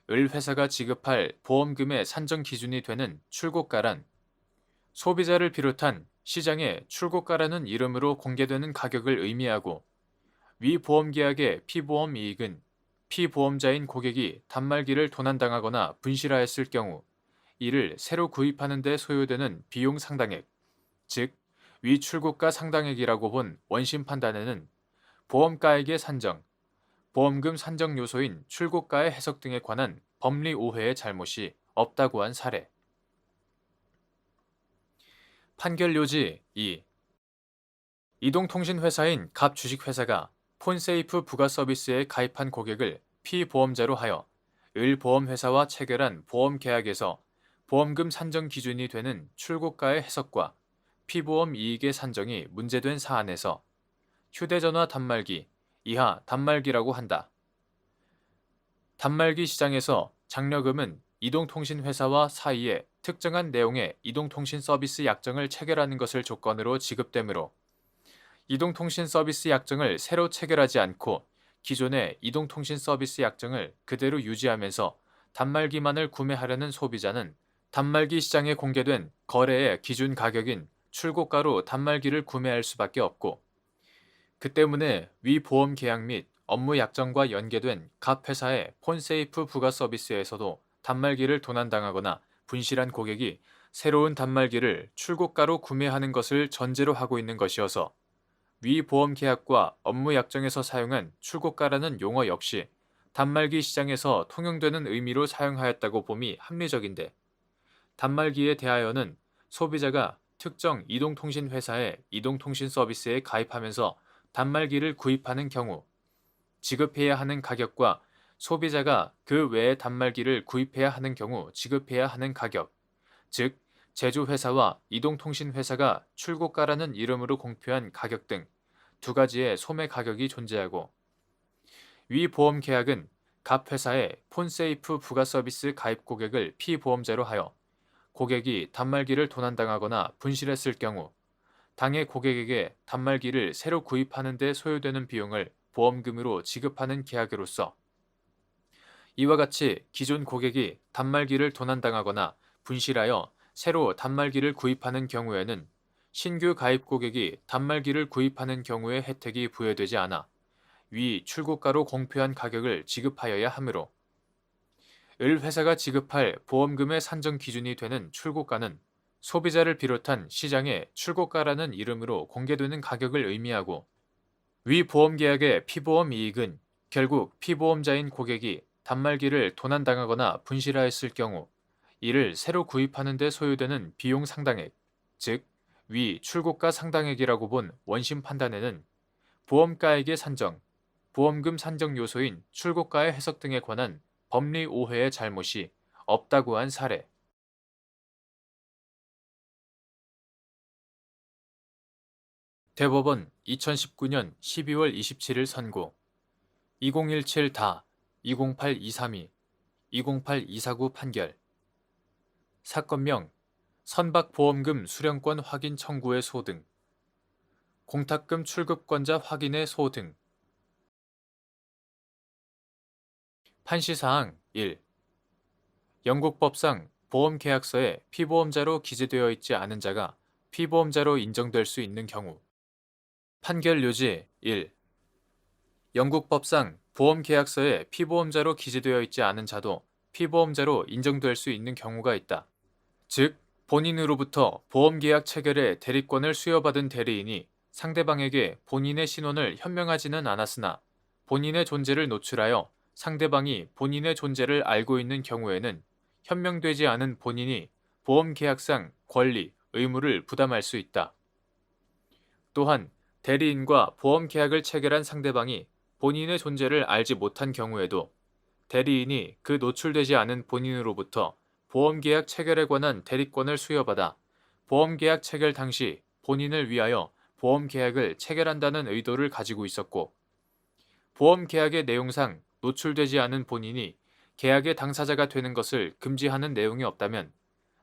을 회사가 지급할 보험금의 산정 기준이 되는 출고가란 소비자를 비롯한 시장의 출고가라는 이름으로 공개되는 가격을 의미하고, 위 보험계약의 피보험 이익은 피보험자인 고객이 단말기를 도난당하거나 분실하였을 경우 이를 새로 구입하는 데 소요되는 비용 상당액, 즉 위 출고가 상당액이라고 본 원심 판단에는 보험가액의 산정, 보험금 산정 요소인 출고가의 해석 등에 관한 법리 오해의 잘못이 없다고 한 사례. 판결 요지 2. 이동통신회사인 갑 주식회사가 폰세이프 부가 서비스에 가입한 고객을 피보험자로 하여 을 보험회사와 체결한 보험 계약에서 보험금 산정 기준이 되는 출고가의 해석과 피보험 이익의 산정이 문제된 사안에서 휴대전화 단말기, 이하 단말기라고 한다. 단말기 시장에서 장려금은 이동통신회사와 사이에 특정한 내용의 이동통신 서비스 약정을 체결하는 것을 조건으로 지급되므로, 이동통신 서비스 약정을 새로 체결하지 않고 기존의 이동통신 서비스 약정을 그대로 유지하면서 단말기만을 구매하려는 소비자는 단말기 시장에 공개된 거래의 기준 가격인 출고가로 단말기를 구매할 수밖에 없고, 그 때문에 위 보험 계약 및 업무 약정과 연계된 갑 회사의 폰세이프 부가 서비스에서도 단말기를 도난당하거나 분실한 고객이 새로운 단말기를 출고가로 구매하는 것을 전제로 하고 있는 것이어서 위 보험 계약과 업무 약정에서 사용한 출고가라는 용어 역시 단말기 시장에서 통용되는 의미로 사용하였다고 봄이 합리적인데, 단말기에 대하여는 소비자가 특정 이동통신 회사의 이동통신 서비스에 가입하면서 단말기를 구입하는 경우 지급해야 하는 가격과 소비자가 그 외의 단말기를 구입해야 하는 경우 지급해야 하는 가격, 즉 제조회사와 이동통신회사가 출고가라는 이름으로 공표한 가격 등 두 가지의 소매 가격이 존재하고, 위 보험 계약은 갑 회사의 폰세이프 부가 서비스 가입 고객을 피보험자로 하여 고객이 단말기를 도난당하거나 분실했을 경우 당해 고객에게 단말기를 새로 구입하는 데 소요되는 비용을 보험금으로 지급하는 계약으로서, 이와 같이 기존 고객이 단말기를 도난당하거나 분실하여 새로 단말기를 구입하는 경우에는 신규 가입 고객이 단말기를 구입하는 경우의 혜택이 부여되지 않아 위 출고가로 공표한 가격을 지급하여야 하므로, 을 회사가 지급할 보험금의 산정 기준이 되는 출고가는 소비자를 비롯한 시장에 출고가라는 이름으로 공개되는 가격을 의미하고, 위 보험계약의 피보험 이익은 결국 피보험자인 고객이 단말기를 도난당하거나 분실하였을 경우 이를 새로 구입하는 데 소요되는 비용 상당액, 즉 위 출고가 상당액이라고 본 원심 판단에는 보험가액의 산정, 보험금 산정 요소인 출고가의 해석 등에 관한 법리 오해의 잘못이 없다고 한 사례. 대법원 2019년 12월 27일 선고 2017다 208232 208249 판결. 사건명 선박보험금 수령권 확인 청구의 소등, 공탁금 출급권자 확인의 소등. 판시사항 1. 영국 법상 보험계약서에 피보험자로 기재되어 있지 않은 자가 피보험자로 인정될 수 있는 경우. 판결 요지 1. 영국 법상 보험계약서에 피보험자로 기재되어 있지 않은 자도 피보험자로 인정될 수 있는 경우가 있다. 즉, 본인으로부터 보험계약 체결의 대리권을 수여받은 대리인이 상대방에게 본인의 신원을 현명하지는 않았으나 본인의 존재를 노출하여 상대방이 본인의 존재를 알고 있는 경우에는 현명되지 않은 본인이 보험계약상 권리, 의무를 부담할 수 있다. 또한 대리인과 보험계약을 체결한 상대방이 본인의 존재를 알지 못한 경우에도 대리인이 그 노출되지 않은 본인으로부터 보험계약 체결에 관한 대리권을 수여받아 보험계약 체결 당시 본인을 위하여 보험계약을 체결한다는 의도를 가지고 있었고, 보험계약의 내용상 노출되지 않은 본인이 계약의 당사자가 되는 것을 금지하는 내용이 없다면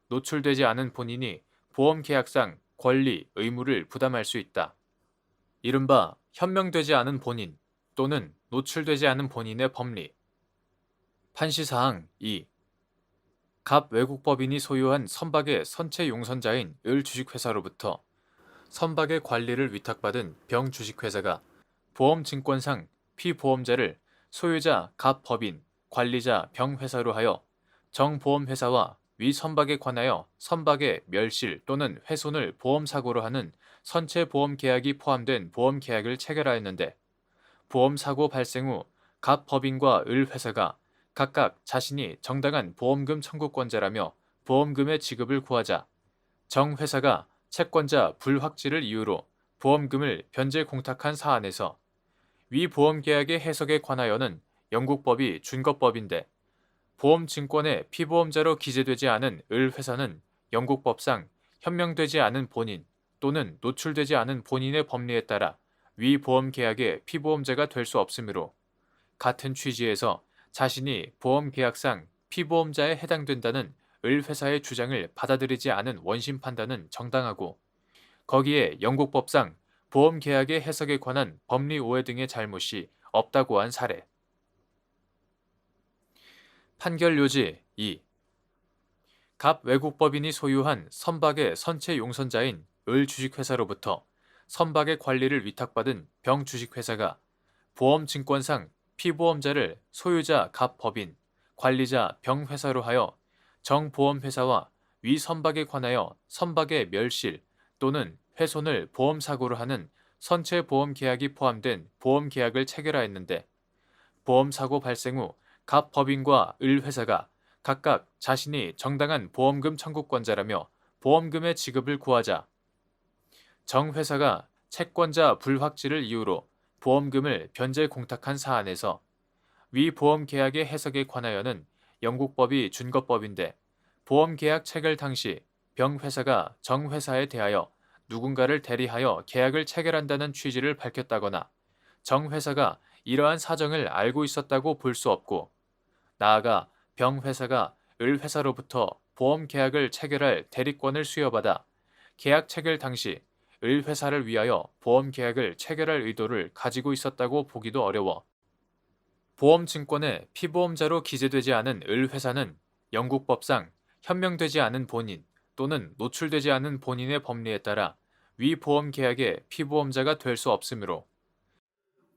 노출되지 않은 본인이 보험계약상 권리, 의무를 부담할 수 있다. 이른바 현명되지 않은 본인 또는 노출되지 않은 본인의 법리. 판시사항 2. 갑 외국법인이 소유한 선박의 선체 용선자인 을 주식회사로부터 선박의 관리를 위탁받은 병 주식회사가 보험증권상 피보험자를 소유자 갑 법인, 관리자 병 회사로 하여 정보험회사와 위 선박에 관하여 선박의 멸실 또는 훼손을 보험사고로 하는 선체보험 계약이 포함된 보험계약을 체결하였는데, 보험사고 발생 후 갑 법인과 을 회사가 각각 자신이 정당한 보험금 청구권자라며 보험금의 지급을 구하자 정 회사가 채권자 불확실을 이유로 보험금을 변제 공탁한 사안에서 위 보험계약의 해석에 관하여는 영국법이 준거법인데, 보험증권의 피보험자로 기재되지 않은 을 회사는 영국법상 현명되지 않은 본인 또는 노출되지 않은 본인의 법리에 따라 위 보험계약의 피보험자가 될 수 없으므로 같은 취지에서 자신이 보험계약상 피보험자에 해당된다는 을 회사의 주장을 받아들이지 않은 원심 판단은 정당하고, 거기에 영국법상 보험계약의 해석에 관한 법리 오해 등의 잘못이 없다고 한 사례. 판결 요지 2. 갑 외국법인이 소유한 선박의 선체 용선자인 을 주식회사로부터 선박의 관리를 위탁받은 병 주식회사가 보험증권상 피보험자를 소유자 갑 법인, 관리자 병 회사로 하여 정보험회사와 위 선박에 관하여 선박의 멸실 또는 훼손을 보험사고로 하는 선체보험 계약이 포함된 보험계약을 체결하였는데, 보험사고 발생 후 갑 법인과 을 회사가 각각 자신이 정당한 보험금 청구권자라며 보험금의 지급을 구하자 정 회사가 채권자 불확실을 이유로 보험금을 변제 공탁한 사안에서 위 보험계약의 해석에 관하여는 영국법이 준거법인데, 보험계약 체결 당시 병 회사가 정 회사에 대하여 누군가를 대리하여 계약을 체결한다는 취지를 밝혔다거나 정 회사가 이러한 사정을 알고 있었다고 볼 수 없고, 나아가 병 회사가 을 회사로부터 보험 계약을 체결할 대리권을 수여받아 계약 체결 당시 을 회사를 위하여 보험 계약을 체결할 의도를 가지고 있었다고 보기도 어려워 보험증권의 피보험자로 기재되지 않은 을 회사는 영국법상 현명되지 않은 본인 또는 노출되지 않은 본인의 법리에 따라 위 보험계약의 피보험자가 될 수 없으므로,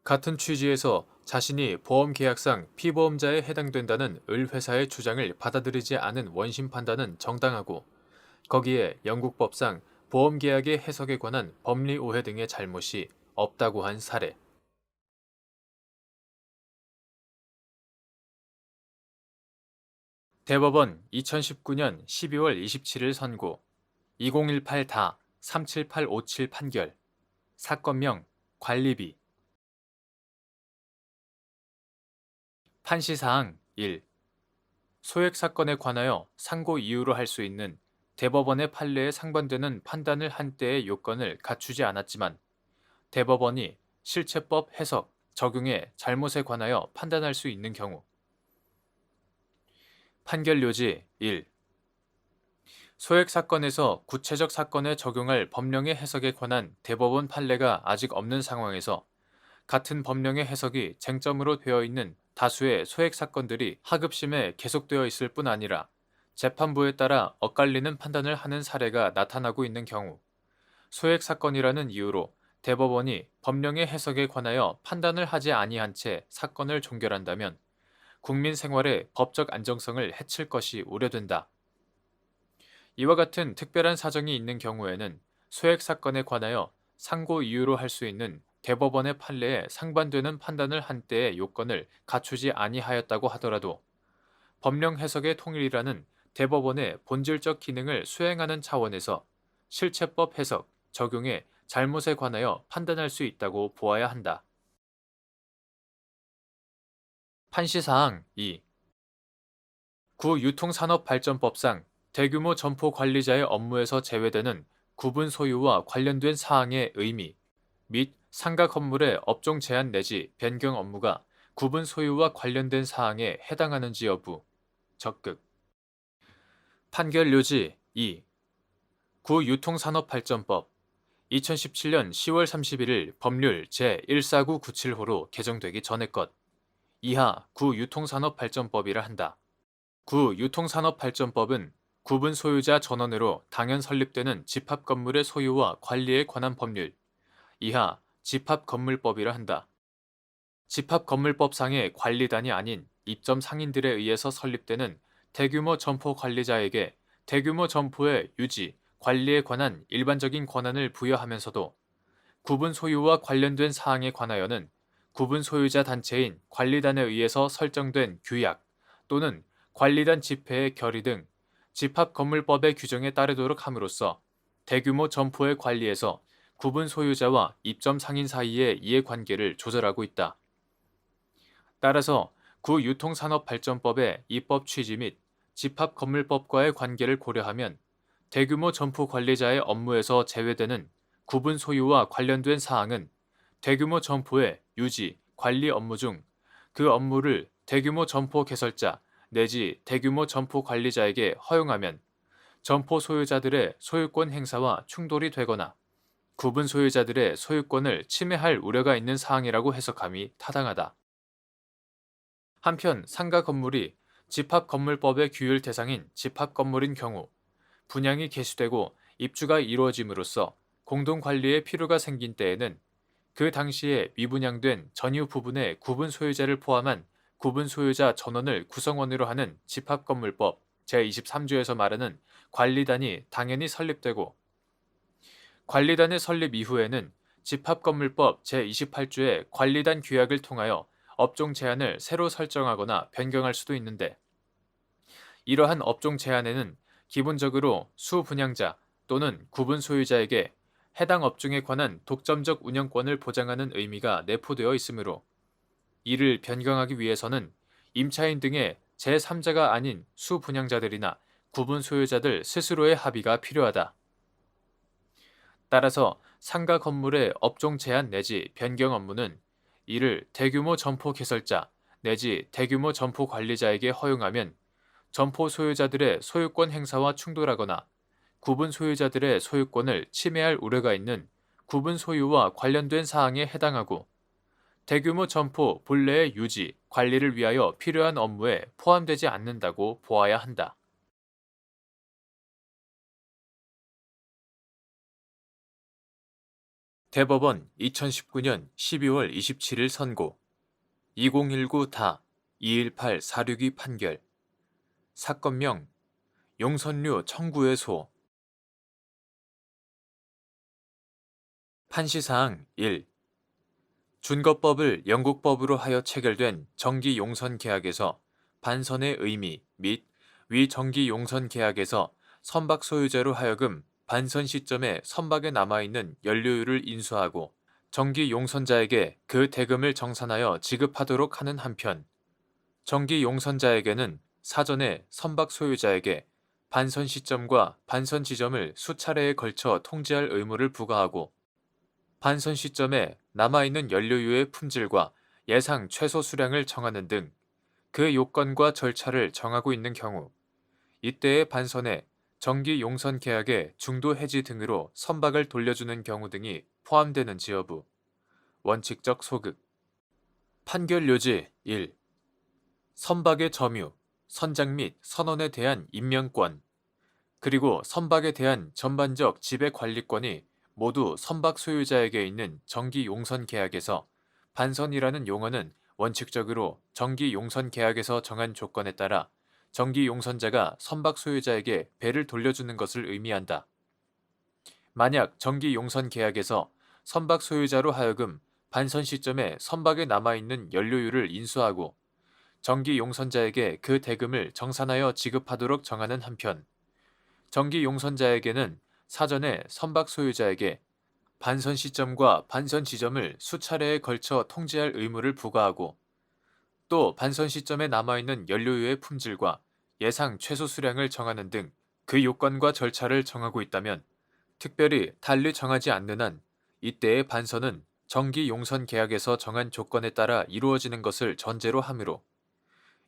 같은 취지에서 자신이 보험계약상 피보험자에 해당된다는 을 회사의 주장을 받아들이지 않은 원심 판단은 정당하고, 거기에 영국 법상 보험계약의 해석에 관한 법리 오해 등의 잘못이 없다고 한 사례. 대법원 2019년 12월 27일 선고 2018-37857 판결 사건명 관리비 판시사항 1. 소액 사건에 관하여 상고 이유로 할 수 있는 대법원의 판례에 상반되는 판단을 한 때의 요건을 갖추지 않았지만 대법원이 실체법 해석, 적용의 잘못에 관하여 판단할 수 있는 경우 판결 요지 1. 소액 사건에서 구체적 사건에 적용할 법령의 해석에 관한 대법원 판례가 아직 없는 상황에서 같은 법령의 해석이 쟁점으로 되어 있는 다수의 소액 사건들이 하급심에 계속되어 있을 뿐 아니라 재판부에 따라 엇갈리는 판단을 하는 사례가 나타나고 있는 경우 소액 사건이라는 이유로 대법원이 법령의 해석에 관하여 판단을 하지 아니한 채 사건을 종결한다면 국민 생활의 법적 안정성을 해칠 것이 우려된다. 이와 같은 특별한 사정이 있는 경우에는 소액 사건에 관하여 상고 이유로 할 수 있는 대법원의 판례에 상반되는 판단을 한 때의 요건을 갖추지 아니하였다고 하더라도 법령 해석의 통일이라는 대법원의 본질적 기능을 수행하는 차원에서 실체법 해석, 적용의 잘못에 관하여 판단할 수 있다고 보아야 한다. 판시사항 2. 구유통산업발전법상 대규모 점포 관리자의 업무에서 제외되는 구분 소유와 관련된 사항의 의미 및 상가 건물의 업종 제한 내지 변경 업무가 구분 소유와 관련된 사항에 해당하는지 여부 적극 판결 요지 2. 구유통산업발전법 2017년 10월 31일 법률 제14997호로 개정되기 전의 것 이하 구유통산업발전법이라 한다. 구유통산업발전법은 구분 소유자 전원으로 당연 설립되는 집합 건물의 소유와 관리에 관한 법률 이하 집합건물법이라 한다. 집합건물법상의 관리단이 아닌 입점 상인들에 의해서 설립되는 대규모 점포 관리자에게 대규모 점포의 유지, 관리에 관한 일반적인 권한을 부여하면서도 구분 소유와 관련된 사항에 관하여는 구분 소유자 단체인 관리단에 의해서 설정된 규약 또는 관리단 집회의 결의 등 집합건물법의 규정에 따르도록 함으로써 대규모 점포의 관리에서 구분 소유자와 입점 상인 사이의 이해관계를 조절하고 있다. 따라서 구유통산업발전법의 입법 취지 및 집합건물법과의 관계를 고려하면 대규모 점포 관리자의 업무에서 제외되는 구분 소유와 관련된 사항은 대규모 점포의 유지, 관리 업무 중 그 업무를 대규모 점포 개설자 내지 대규모 점포 관리자에게 허용하면 점포 소유자들의 소유권 행사와 충돌이 되거나 구분 소유자들의 소유권을 침해할 우려가 있는 사항이라고 해석함이 타당하다. 한편 상가 건물이 집합건물법의 규율 대상인 집합건물인 경우 분양이 개시되고 입주가 이루어짐으로써 공동관리의 필요가 생긴 때에는 그 당시에 미분양된 전유 부분의 구분 소유자를 포함한 구분 소유자 전원을 구성원으로 하는 집합건물법 제23조에서 말하는 관리단이 당연히 설립되고 관리단의 설립 이후에는 집합건물법 제28조의 관리단 규약을 통하여 업종 제한을 새로 설정하거나 변경할 수도 있는데 이러한 업종 제한에는 기본적으로 수분양자 또는 구분 소유자에게 해당 업종에 관한 독점적 운영권을 보장하는 의미가 내포되어 있으므로 이를 변경하기 위해서는 임차인 등의 제3자가 아닌 수분양자들이나 구분 소유자들 스스로의 합의가 필요하다. 따라서 상가 건물의 업종 제한 내지 변경 업무는 이를 대규모 점포 개설자 내지 대규모 점포 관리자에게 허용하면 점포 소유자들의 소유권 행사와 충돌하거나 구분 소유자들의 소유권을 침해할 우려가 있는 구분 소유와 관련된 사항에 해당하고 대규모 점포 본래의 유지, 관리를 위하여 필요한 업무에 포함되지 않는다고 보아야 한다. 대법원 2019년 12월 27일 선고 2019-218-462 판결 사건명 용선류 청구의 소 판시사항 1. 준거법을 영국법으로 하여 체결된 정기용선 계약에서 반선의 의미 및 위 정기용선 계약에서 선박 소유자로 하여금 반선 시점에 선박에 남아있는 연료율을 인수하고 정기용선자에게 그 대금을 정산하여 지급하도록 하는 한편, 정기용선자에게는 사전에 선박 소유자에게 반선 시점과 반선 지점을 수차례에 걸쳐 통지할 의무를 부과하고, 반선 시점에 남아있는 연료유의 품질과 예상 최소 수량을 정하는 등 그 요건과 절차를 정하고 있는 경우, 이때의 반선에 정기 용선 계약의 중도 해지 등으로 선박을 돌려주는 경우 등이 포함되는지 여부. 원칙적 소급. 판결 요지 1. 선박의 점유, 선장 및 선원에 대한 임명권, 그리고 선박에 대한 전반적 지배 관리권이 모두 선박 소유자에게 있는 정기 용선 계약에서 반선이라는 용어는 원칙적으로 정기 용선 계약에서 정한 조건에 따라 정기 용선자가 선박 소유자에게 배를 돌려주는 것을 의미한다. 만약 정기 용선 계약에서 선박 소유자로 하여금 반선 시점에 선박에 남아있는 연료율을 인수하고 정기 용선자에게 그 대금을 정산하여 지급하도록 정하는 한편, 정기 용선자에게는 사전에 선박 소유자에게 반선 시점과 반선 지점을 수차례에 걸쳐 통지할 의무를 부과하고, 또 반선 시점에 남아있는 연료유의 품질과 예상 최소 수량을 정하는 등 그 요건과 절차를 정하고 있다면, 특별히 달리 정하지 않는 한 이때의 반선은 정기 용선 계약에서 정한 조건에 따라 이루어지는 것을 전제로 하므로,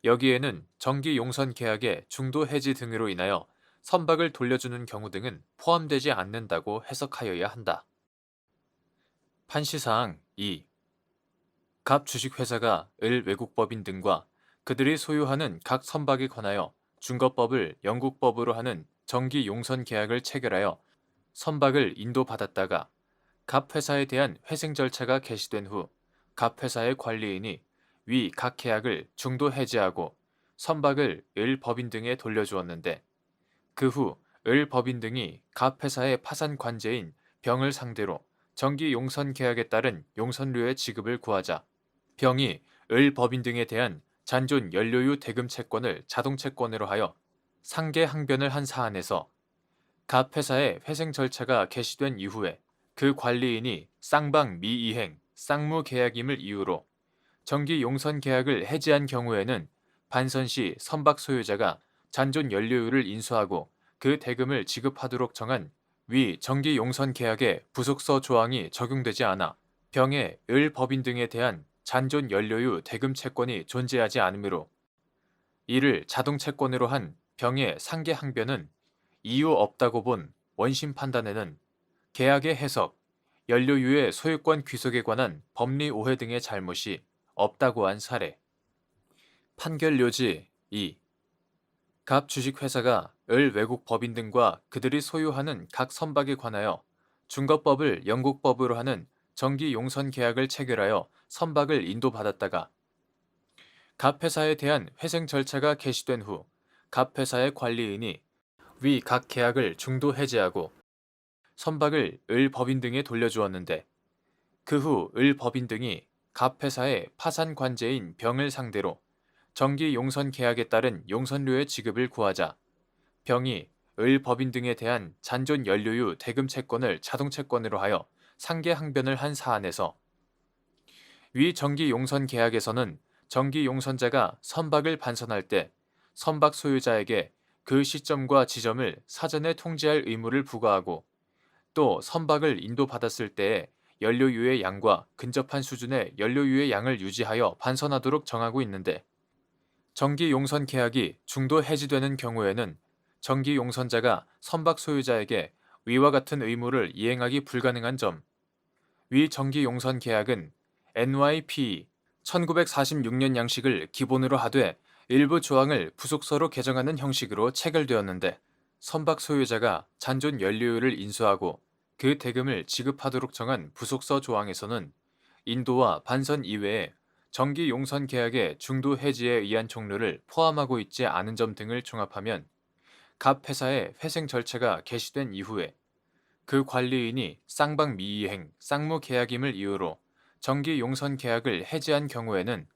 여기에는 정기 용선 계약의 중도 해지 등으로 인하여 선박을 돌려주는 경우 등은 포함되지 않는다고 해석하여야 한다. 판시사항 2. 갑 주식회사가 을 외국법인 등과 그들이 소유하는 각 선박에 관하여 준거법을 영국법으로 하는 정기 용선 계약을 체결하여 선박을 인도받았다가 갑 회사에 대한 회생 절차가 개시된 후 갑 회사의 관리인이 위 각 계약을 중도 해지하고 선박을 을 법인 등에 돌려주었는데, 그 후 을 법인 등이 갑 회사의 파산 관제인 병을 상대로 정기 용선 계약에 따른 용선료의 지급을 구하자, 병이 을 법인 등에 대한 잔존 연료유 대금 채권을 자동 채권으로 하여 상계 항변을 한 사안에서 갑 회사의 회생 절차가 개시된 이후에 그 관리인이 쌍방 미이행, 쌍무 계약임을 이유로 정기 용선 계약을 해지한 경우에는 반선 시 선박 소유자가 잔존 연료율을 인수하고 그 대금을 지급하도록 정한 위 정기 용선 계약의 부속서 조항이 적용되지 않아 병의 을 법인 등에 대한 잔존 연료유 대금 채권이 존재하지 않으므로, 이를 자동 채권으로 한 병의 상계 항변은 이유 없다고 본 원심 판단에는 계약의 해석, 연료유의 소유권 귀속에 관한 법리 오해 등의 잘못이 없다고 한 사례. 판결 요지 2. 갑 주식회사가 을 외국 법인 등과 그들이 소유하는 각 선박에 관하여 준거법을 영국법으로 하는 정기 용선 계약을 체결하여 선박을 인도받았다가 갑 회사에 대한 회생 절차가 개시된 후 갑 회사의 관리인이 위 각 계약을 중도 해지하고 선박을 을 법인 등에 돌려주었는데, 그 후 을 법인 등이 갑 회사의 파산 관제인 병을 상대로 정기 용선 계약에 따른 용선료의 지급을 구하자, 병이 을 법인 등에 대한 잔존 연료유 대금 채권을 자동 채권으로 하여 상계 항변을 한 사안에서 위 정기 용선 계약에서는 정기 용선자가 선박을 반선할 때 선박 소유자에게 그 시점과 지점을 사전에 통지할 의무를 부과하고, 또 선박을 인도받았을 때의 연료유의 양과 근접한 수준의 연료유의 양을 유지하여 반선하도록 정하고 있는데, 정기 용선 계약이 중도 해지되는 경우에는 정기 용선자가 선박 소유자에게 위와 같은 의무를 이행하기 불가능한 점, 위 정기 용선 계약은 NYPE 1946년 양식을 기본으로 하되 일부 조항을 부속서로 개정하는 형식으로 체결되었는데, 선박 소유자가 잔존 연료율을 인수하고 그 대금을 지급하도록 정한 부속서 조항에서는 인도와 반선 이외에 정기 용선 계약의 중도 해지에 의한 종료를 포함하고 있지 않은 점 등을 종합하면 갑 회사의 회생 절차가 개시된 이후에 그 관리인이 쌍방 미이행, 쌍무 계약임을 이유로 정기 용선 계약을 해지한 경우에는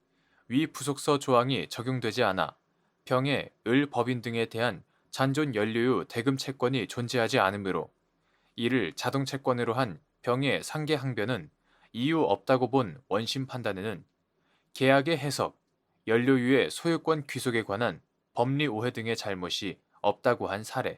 위 부속서 조항이 적용되지 않아 병해, 을 법인 등에 대한 잔존 연료유 대금 채권이 존재하지 않으므로 이를 자동 채권으로 한 병해 상계 항변은 이유 없다고 본 원심 판단에는 계약의 해석, 연료유의 소유권 귀속에 관한 법리 오해 등의 잘못이 없다고 한 사례.